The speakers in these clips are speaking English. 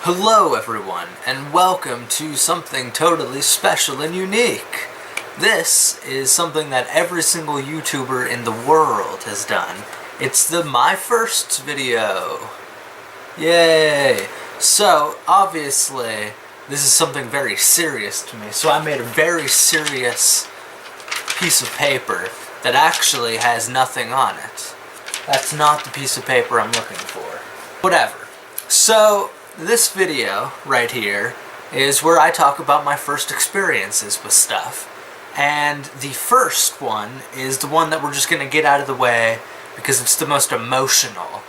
Hello everyone, and welcome to something totally special and unique. This is something that every single YouTuber in the world has done. It's the My First video. Yay! So, obviously, this is something very serious to me, so I made a very serious piece of paper that actually has nothing on it. That's not the piece of paper I'm looking for. Whatever. So, this video right here is where I talk about my first experiences with stuff. And the first one is the one that we're just going to get out of the way because it's the most emotional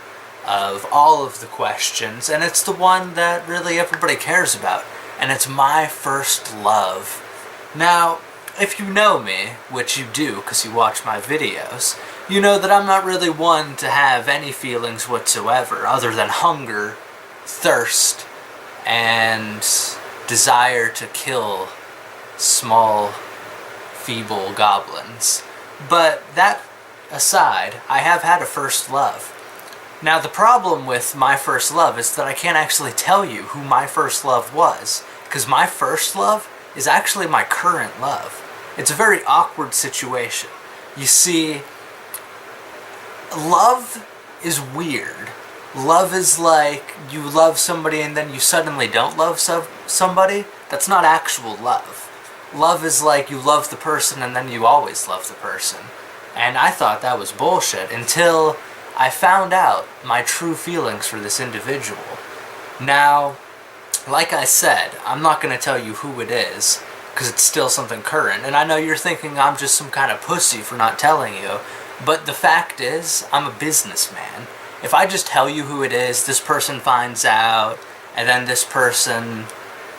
of all of the questions, and it's the one that really everybody cares about, and it's my first love. Now, if you know me, which you do because you watch my videos, you know that I'm not really one to have any feelings whatsoever other than hunger, thirst, and desire to kill small, feeble goblins. But that aside, I have had a first love. Now the problem with my first love is that I can't actually tell you who my first love was, because my first love is actually my current love. It's a very awkward situation. You see, love is weird. Love is like you love somebody and then you suddenly don't love somebody. That's not actual love. Love is like you love the person and then you always love the person. And I thought that was bullshit until I found out my true feelings for this individual. Now, like I said, I'm not going to tell you who it is because it's still something current. And I know you're thinking I'm just some kind of pussy for not telling you. But the fact is, I'm a businessman. If I just tell you who it is, this person finds out, and then this person,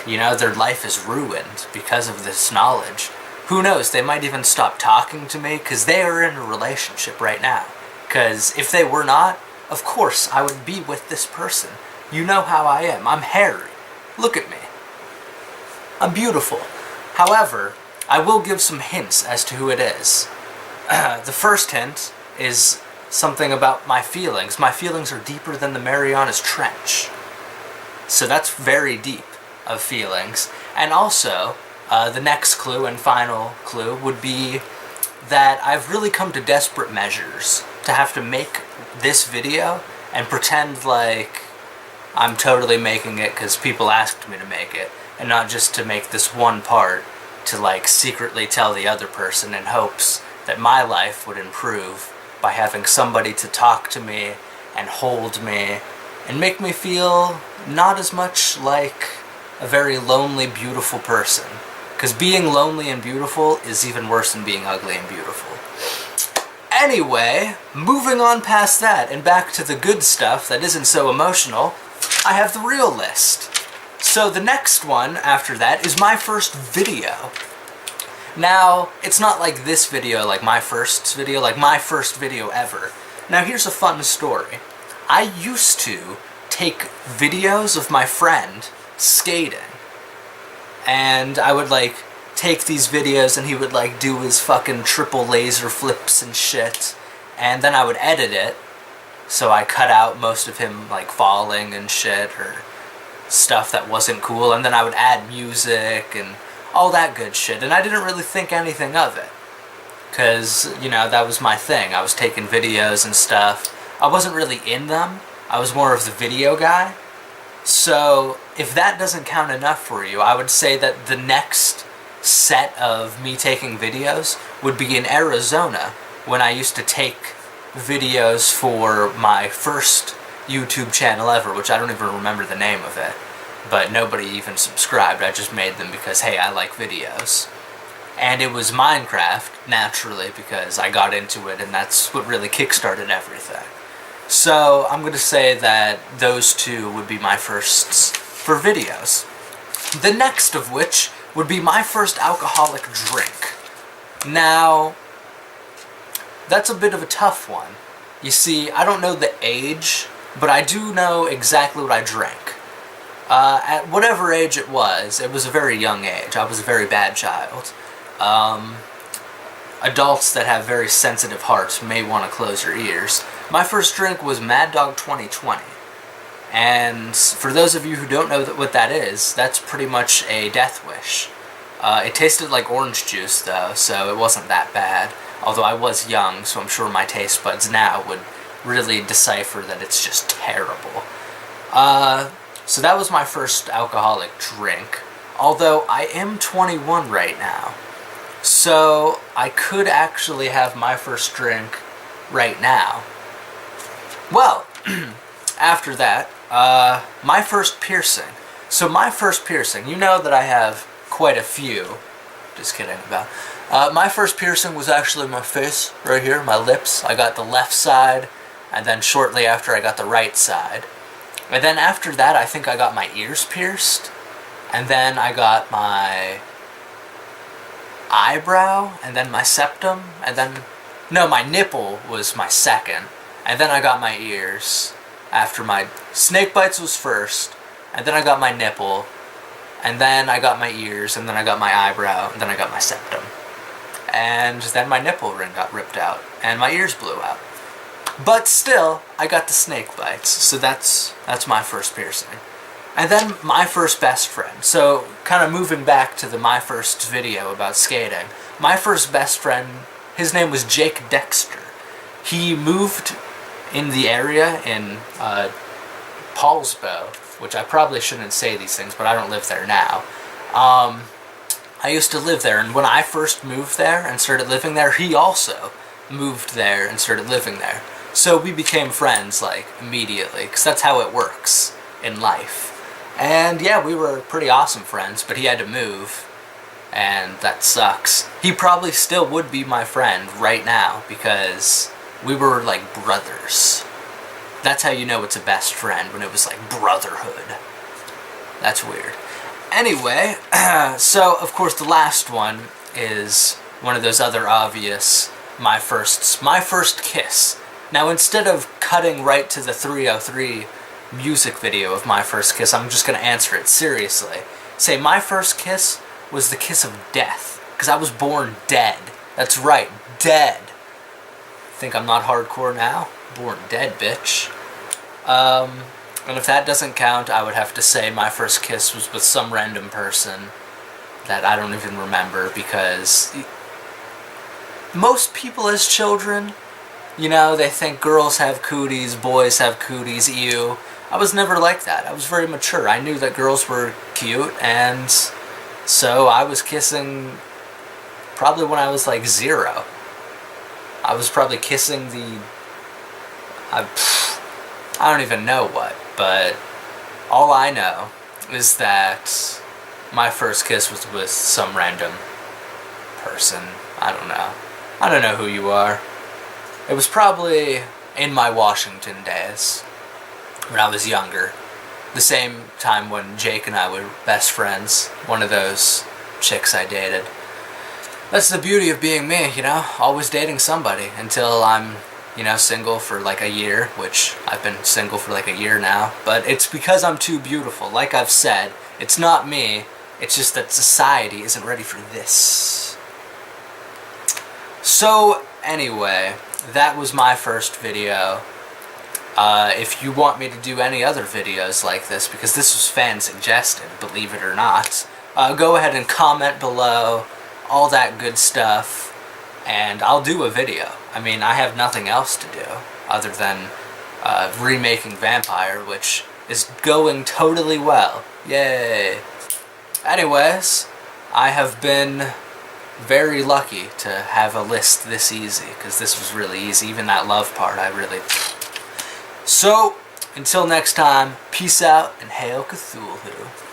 you know, their life is ruined because of this knowledge. Who knows, they might even stop talking to me because they are in a relationship right now. Because if they were not, of course I would be with this person. You know how I am. I'm hairy. Look at me. I'm beautiful. However, I will give some hints as to who it is. The first hint is something about my feelings. My feelings are deeper than the Marianas Trench. So that's very deep of feelings. And also, the next clue and final clue would be that I've really come to desperate measures to have to make this video and pretend like I'm totally making it because people asked me to make it, and not just to make this one part to like secretly tell the other person in hopes that my life would improve by having somebody to talk to me and hold me and make me feel not as much like a very lonely, beautiful person. Because being lonely and beautiful is even worse than being ugly and beautiful. Anyway, moving on past that and back to the good stuff that isn't so emotional, I have the real list. So the next one after that is my first video. Now, it's not like this video, like my first video ever. Now here's a fun story. I used to take videos of my friend skating. And I would like take these videos and he would like do his fucking triple laser flips and shit. And then I would edit it. So I cut out most of him like falling and shit or stuff that wasn't cool. And then I would add music and all that good shit, and I didn't really think anything of it, because, you know, that was my thing. I was taking videos and stuff. I wasn't really in them. I was more of the video guy. So, if that doesn't count enough for you, I would say that the next set of me taking videos would be in Arizona, when I used to take videos for my first YouTube channel ever, which I don't even remember the name of it. But nobody even subscribed. I just made them because, hey, I like videos. And it was Minecraft, naturally, because I got into it, and that's what really kickstarted everything. So, I'm going to say that those two would be my firsts for videos. The next of which would be my first alcoholic drink. Now, that's a bit of a tough one. You see, I don't know the age, but I do know exactly what I drank. At whatever age it was a very young age. I was a very bad child. Adults that have very sensitive hearts may want to close their ears. My first drink was Mad Dog 2020. And for those of you who don't know what that is, that's pretty much a death wish. It tasted like orange juice though, so it wasn't that bad. Although I was young, so I'm sure my taste buds now would really decipher that it's just terrible. So that was my first alcoholic drink. Although I am 21 right now, so I could actually have my first drink right now. Well, after that, my first piercing. So my first piercing, you know that I have quite a few. Just kidding about. My first piercing was actually my face, right here, my lips. I got the left side, and then shortly after I got the right side. And then after that, I think I got my ears pierced. And then I got my eyebrow, and then my septum, and then... No, my nipple was my second. And then I got my ears. After my snake bites was first, and then I got my nipple, and then I got my ears, and then I got my eyebrow, and then I got my septum. And then my nipple ring got ripped out, and my ears blew out. But still, I got the snake bites, so that's my first piercing. And then my first best friend. So, kind of moving back to my first video about skating. My first best friend, his name was Jake Dexter. He moved in the area in Paulsbo, which I probably shouldn't say these things, but I don't live there now. I used to live there, and when I first moved there and started living there, he also moved there and started living there. So we became friends, like, immediately, because that's how it works in life. And yeah, we were pretty awesome friends, but he had to move, and that sucks. He probably still would be my friend right now, because we were like brothers. That's how you know it's a best friend, when it was like brotherhood. That's weird. Anyway, so of course the last one is one of those other obvious my first kiss. Now instead of cutting right to the 303 music video of my first kiss, I'm just going to answer it seriously. Say my first kiss was the kiss of death, because I was born dead. That's right, dead. Think I'm not hardcore now? Born dead, bitch. And if that doesn't count, I would have to say my first kiss was with some random person that I don't even remember, because most people as children, you know, they think girls have cooties, boys have cooties, ew. I was never like that. I was very mature. I knew that girls were cute, and so I was kissing probably when I was like 0. I was probably kissing the... I don't even know what, but all I know is that my first kiss was with some random person. I don't know. I don't know who you are. It was probably in my Washington days, when I was younger. The same time when Jake and I were best friends. One of those chicks I dated. That's the beauty of being me, you know? Always dating somebody until I'm, you know, single for like a year, which I've been single for like a year now. But it's because I'm too beautiful. Like I've said, it's not me. It's just that society isn't ready for this. So, anyway, that was my first video. If you want me to do any other videos like this, because this was fan suggested, believe it or not, go ahead and comment below, all that good stuff, and I'll do a video. I mean, I have nothing else to do other than remaking Vampire, which is going totally well. Yay! Anyways, I have been very lucky to have a list this easy, because this was really easy. Even that love part, I really... So, until next time, peace out, and Hail Cthulhu.